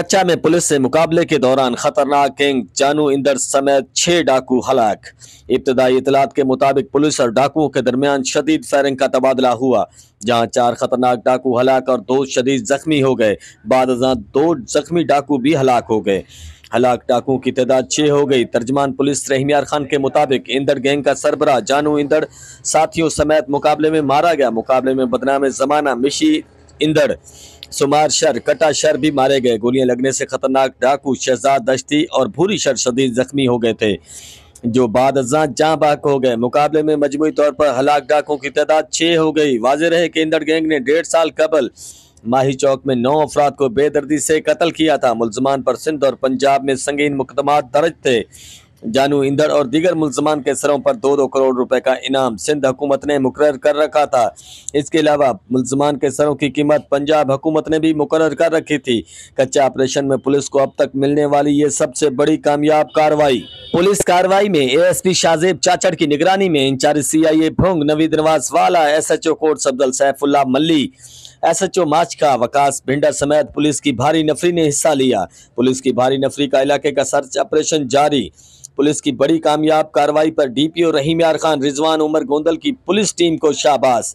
कच्चा में पुलिस से मुकाबले के दौरान खतरनाक गैंग जानू इंदर समेत 6 डाकू हलाक। इब्तदाई इतलात के मुताबिक पुलिस और डाकुओं के दरमियान शदीद फायरिंग का तबादला हुआ, जहां 4 खतरनाक डाकू हलाक और 2 शदीद जख्मी हो गए। बाद 2 जख्मी डाकू भी हलाक हो गए। हलाक डाकुओं की तादाद 6 हो गई। तर्जमान पुलिस रहीम यार खान के मुताबिक इंदर गैंग का सरबराह जानू इंदर साथियों समेत मुकाबले में मारा गया। मुकाबले में बदनाम जमाना मिशी इंदर सुमार शर कटा शर भी मारे गए। गोलियां लगने से खतरनाक डाकू शहजाद दश्ती और भूरी शर शदीद जख्मी हो गए थे, जो बाद जहां बाक हो गए। मुकाबले में मजमूई तौर पर हलाक डाकुओं की तादाद 6 हो गई। वाज़ेह रहे कि इंदर गैंग ने 1.5 साल कबल माही चौक में 9 अफराद को बेदर्दी से कत्ल किया था। मुल्जमान पर सिंध और पंजाब में संगीन मुकदमात दर्ज थे। जानू इंदर और दीगर मुल्जमान के सरों पर 2-2 करोड़ रुपए का इनाम सिंध हुकूमत ने मुकर्रर कर रखा था। इसके अलावा मुल्जमान के सरों की कीमत पंजाब हुकूमत ने भी मुकर्रर कर रखी थी। कच्चा ऑपरेशन में पुलिस को अब तक मिलने वाली ये सबसे बड़ी कामयाब कार्रवाई। पुलिस कार्रवाई में एएसपी शाहजेब चाचड़ की निगरानी में इंचार्ज सीआईए भुंग नवीद नवाज वाला, एसएचओ कोट सफदल सैफुल्लाह मल्ली, एसएचओ माचका वकास भिंडा समेत पुलिस की भारी नफरी ने हिस्सा लिया। पुलिस की भारी नफरी का इलाके का सर्च ऑपरेशन जारी। पुलिस की बड़ी कामयाब कार्रवाई पर डीपीओ रहीम यार खान, रिजवान उमर गोंदल की पुलिस टीम को शाबाश।